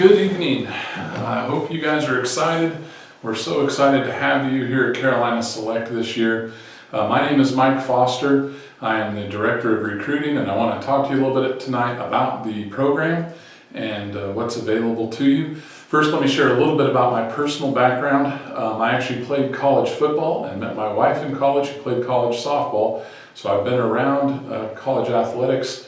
Good evening. I hope you guys are excited. We're so excited to have you here at Carolina Select this year. My name is Mike Foster. I am the Director of Recruiting, and I want to talk to you a little bit tonight about the program and what's available to you. First, let me share a little bit about my personal background. I actually played college football and met my wife in college who played college softball. So I've been around college athletics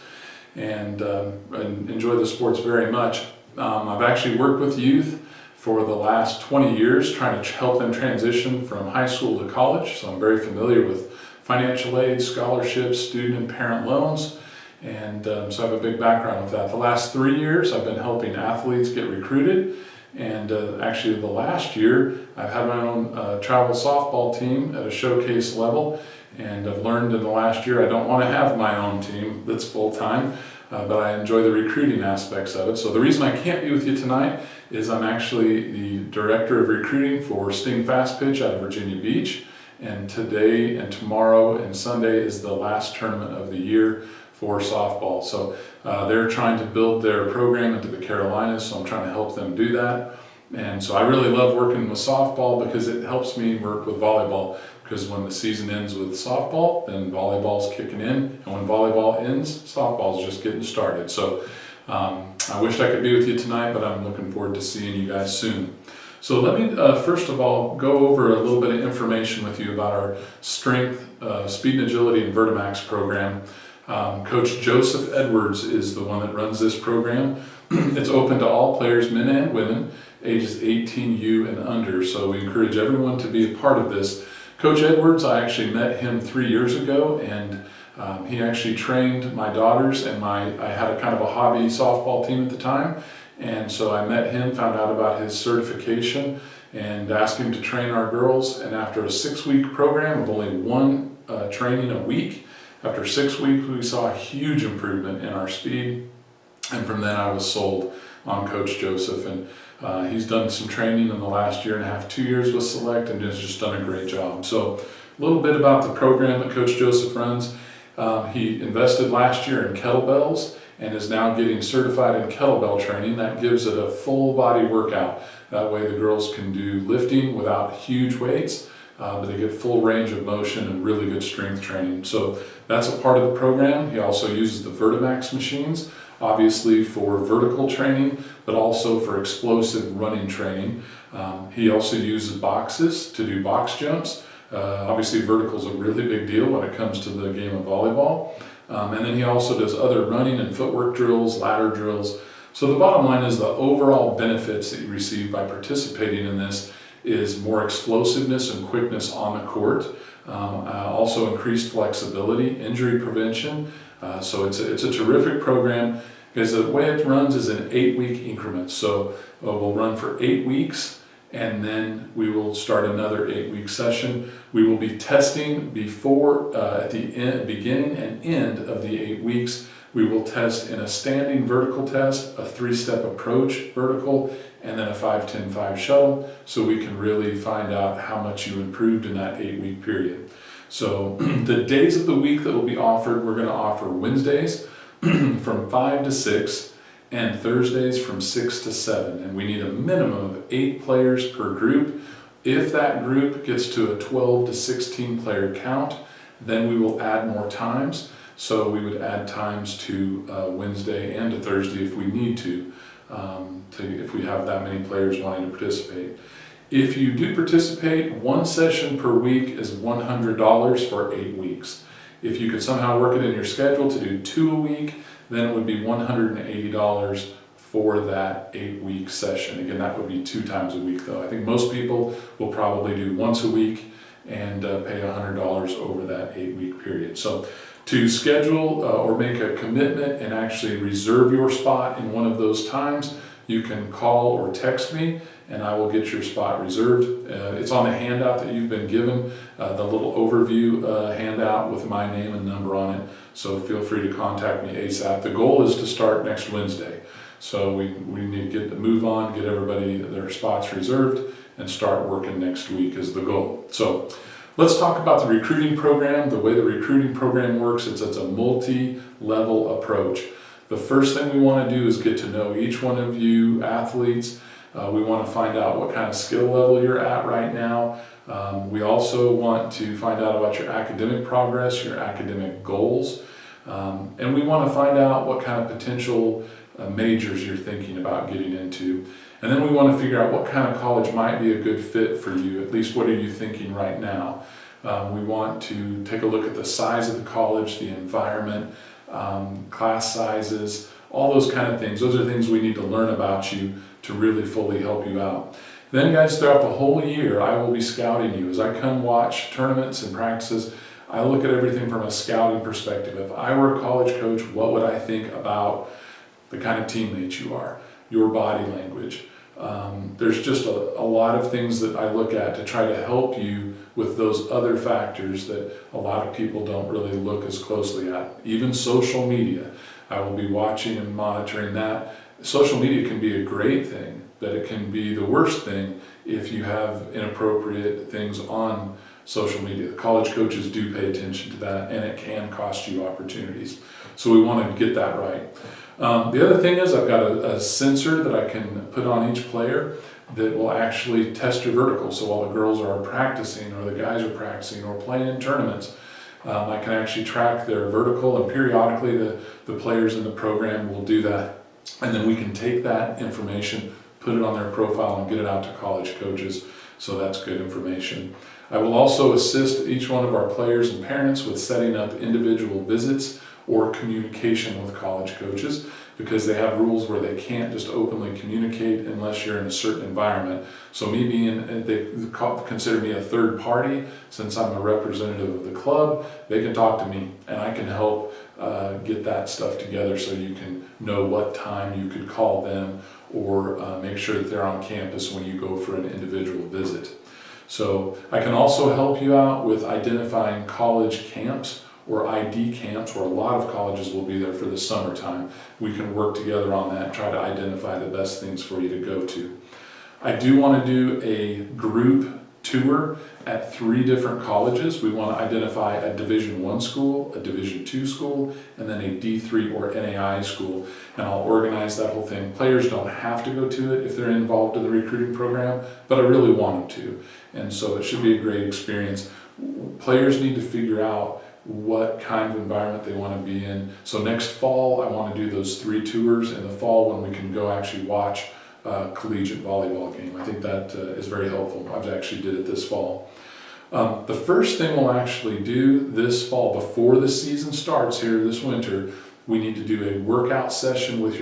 and enjoy the sports very much. I've actually worked with youth for the last 20 years trying to help them transition from high school to college. So I'm very familiar with financial aid, scholarships, student and parent loans, and so I have a big background with that. The last 3 years I've been helping athletes get recruited, and actually the last year I've had my own travel softball team at a showcase level, and I've learned in the last year I don't want to have my own team that's full-time. But I enjoy the recruiting aspects of it. So the reason I can't be with you tonight is I'm actually the Director of Recruiting for Sting Fast Pitch out of Virginia Beach. And today and tomorrow and Sunday is the last tournament of the year for softball. So they're trying to build their program into the Carolinas, so I'm trying to help them do that. And so I really love working with softball because it helps me work with volleyball. Because when the season ends with softball, then volleyball's kicking in, and when volleyball ends, softball's just getting started. So I wished I could be with you tonight, but I'm looking forward to seeing you guys soon. So let me first of all go over a little bit of information with you about our strength, speed and agility and Vertimax program. Coach Joseph Edwards is the one that runs this program. It's open to all players, men and women, ages 18U and under. So we encourage everyone to be a part of this. Coach Edwards, I actually met him 3 years ago, and he actually trained my daughters, and I had a kind of a hobby softball team at the time, and so I met him, found out about his certification, and asked him to train our girls. And after a 6-week program of only one training a week, after 6 weeks we saw a huge improvement in our speed, and from then I was sold on Coach Joseph. And he's done some training in the last year and a half, 2 years with Select, and has just done a great job. So a little bit about the program that Coach Joseph runs. He invested last year in kettlebells and is now getting certified in kettlebell training. That gives it a full body workout. That way the girls can do lifting without huge weights, but they get full range of motion and really good strength training. So that's a part of the program. He also uses the Vertimax machines, obviously for vertical training, but also for explosive running training. He also uses boxes to do box jumps. Obviously vertical is a really big deal when it comes to the game of volleyball. And then he also does other running and footwork drills, ladder drills. So the bottom line is the overall benefits that you receive by participating in this is more explosiveness and quickness on the court. Also increased flexibility, injury prevention. So it's a terrific program because the way it runs is in 8-week increments. So we'll run for 8 weeks, and then we will start another 8-week session. We will be testing before, at the beginning and end of the 8 weeks. We will test in a standing vertical test, a 3-step approach vertical, and then a 5-10-5 shuttle, so we can really find out how much you improved in that 8-week period. So the days of the week that will be offered, we're going to offer Wednesdays from 5 to 6 and Thursdays from 6 to 7. And we need a minimum of 8 players per group. If that group gets to a 12 to 16 player count, then we will add more times. So we would add times to Wednesday and to Thursday if we need to if we have that many players wanting to participate. If you do participate, 1 session per week is $100 for 8 weeks. If you could somehow work it in your schedule to do 2 a week, then it would be $180 for that 8-week session. Again, that would be 2 times a week though. I think most people will probably do once a week and pay $100 over that 8-week period. So to schedule or make a commitment and actually reserve your spot in one of those times, you can call or text me and I will get your spot reserved. It's on the handout that you've been given, the little overview handout with my name and number on it. So feel free to contact me ASAP. The goal is to start next Wednesday. So we need to move on, get everybody their spots reserved, and start working next week is the goal. So let's talk about the recruiting program. The way the recruiting program works, it's a multi-level approach. The first thing we want to do is get to know each one of you athletes. We want to find out what kind of skill level you're at right now. We also want to find out about your academic progress, your academic goals, and we want to find out what kind of potential majors you're thinking about getting into. And then we want to figure out what kind of college might be a good fit for you. At least what are you thinking right now? We want to take a look at the size of the college, the environment, class sizes, all those kind of things. Those are things we need to learn about you to really fully help you out. Then guys, throughout the whole year, I will be scouting you. As I come watch tournaments and practices, I look at everything from a scouting perspective. If I were a college coach, what would I think about the kind of teammate you are, your body language? There's just a lot of things that I look at to try to help you with those other factors that a lot of people don't really look as closely at. Even social media, I will be watching and monitoring that. Social media can be a great thing, but it can be the worst thing if you have inappropriate things on social media. College coaches do pay attention to that, and it can cost you opportunities. So we want to get that right. The other thing is I've got a sensor that I can put on each player that will actually test your vertical. So while the girls are practicing or the guys are practicing or playing in tournaments, I can actually track their vertical, and periodically the players in the program will do that. And then we can take that information, put it on their profile, and get it out to college coaches. So that's good information. I will also assist each one of our players and parents with setting up individual visits or communication with college coaches, because they have rules where they can't just openly communicate unless you're in a certain environment. So me being, they consider me a third party, since I'm a representative of the club, they can talk to me and I can help get that stuff together so you can know what time you could call them or make sure that they're on campus when you go for an individual visit. So I can also help you out with identifying college camps or ID camps, where a lot of colleges will be there for the summertime. We can work together on that, try to identify the best things for you to go to. I do want to do a group tour at 3 different colleges. We want to identify a Division I school, a Division II school, and then a D3 or NAI school. And I'll organize that whole thing. Players don't have to go to it if they're involved in the recruiting program, but I really want them to. And so it should be a great experience. Players need to figure out what kind of environment they want to be in. So next fall, I want to do those 3 tours in the fall when we can go actually watch a collegiate volleyball game. I think that is very helpful. I've actually did it this fall. The first thing we'll actually do this fall, before the season starts here this winter, we need to do a workout session with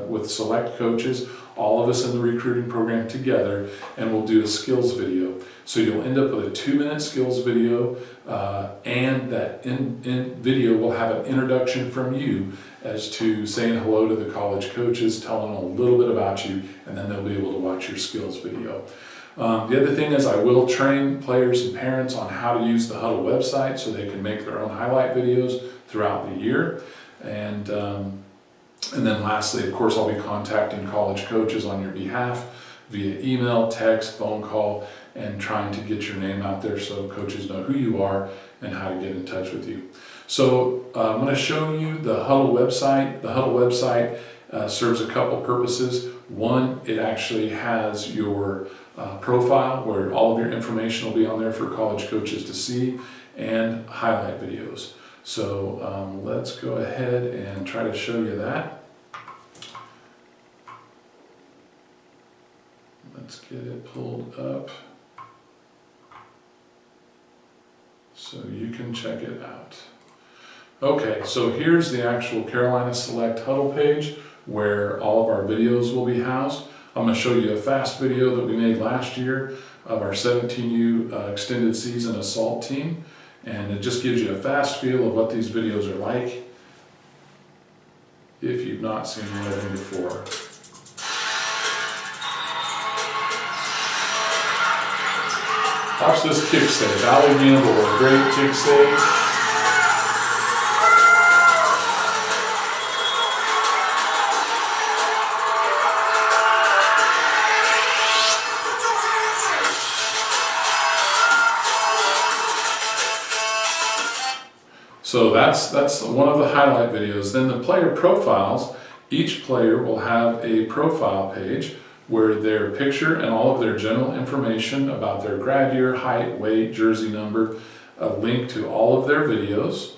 with select coaches, all of us in the recruiting program together, and we'll do a skills video. So you'll end up with a 2-minute skills video, and that in video will have an introduction from you as to saying hello to the college coaches, telling them a little bit about you, and then they'll be able to watch your skills video. The other thing is I will train players and parents on how to use the Huddle website so they can make their own highlight videos throughout the year. And then lastly, of course, I'll be contacting college coaches on your behalf via email, text, phone call, and trying to get your name out there so coaches know who you are and how to get in touch with you. So I'm going to show you the Huddle website. The Huddle website serves a couple purposes. One, it actually has your profile where all of your information will be on there for college coaches to see, and highlight videos. So let's go ahead and try to show you that. Let's get it pulled up so you can check it out. Okay, so here's the actual Carolina Select Huddle page where all of our videos will be housed. I'm going to show you a fast video that we made last year of our 17U extended season assault team, and it just gives you a fast feel of what these videos are like if you've not seen one of them before. Watch this kick save. Allie Gamble, a great kick save. So that's one of the highlight videos. Then the player profiles, each player will have a profile page where their picture and all of their general information about their grad year, height, weight, jersey number, a link to all of their videos,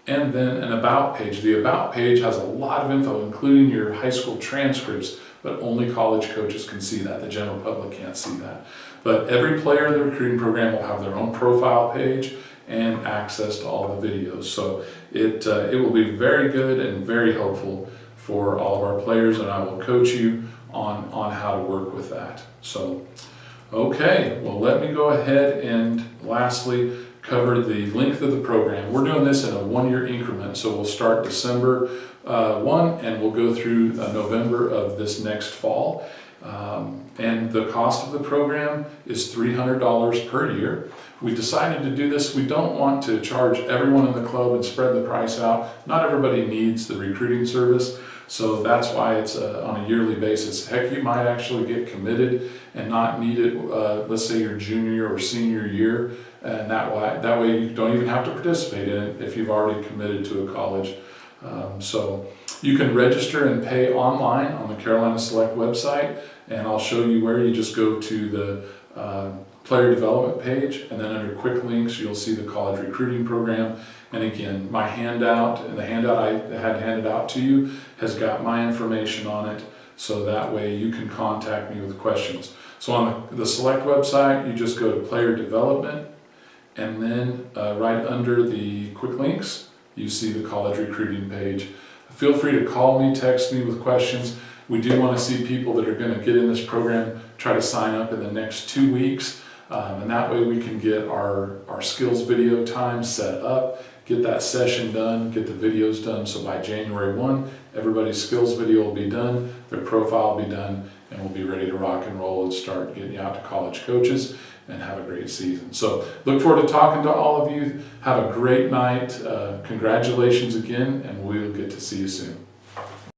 and then an about page. The about page has a lot of info, including your high school transcripts, but only college coaches can see that. The general public can't see that. But every player in the recruiting program will have their own profile page and access to all the videos. So it will be very good and very helpful for all of our players, and I will coach you on how to work with that. So, okay, well, let me go ahead and lastly cover the length of the program. We're doing this in a one-year increment, so we'll start December 1 and we'll go through November of this next fall. And the cost of the program is $300 per year. We decided to do this. We don't want to charge everyone in the club and spread the price out. Not everybody needs the recruiting service, so that's why it's on a yearly basis. Heck, you might actually get committed and not need it, let's say your junior or senior year, and that way you don't even have to participate in it if you've already committed to a college. So you can register and pay online on the Carolina Select website, and I'll show you where. You just go to the player development page, and then under quick links you'll see the college recruiting program. And again, my handout, and the handout I had handed out to you has got my information on it, so that way you can contact me with questions. So on the Select website, you just go to player development, and then right under the quick links you see the college recruiting page. Feel free to call me, text me with questions. We do want to see people that are going to get in this program try to sign up in the next 2 weeks, and that way we can get our skills video time set up, get that session done, get the videos done, so by January 1 everybody's skills video will be done, their profile will be done, and we'll be ready to rock and roll and start getting you out to college coaches and have a great season. So look forward to talking to all of you. Have a great night. Congratulations again, and we'll get to see you soon.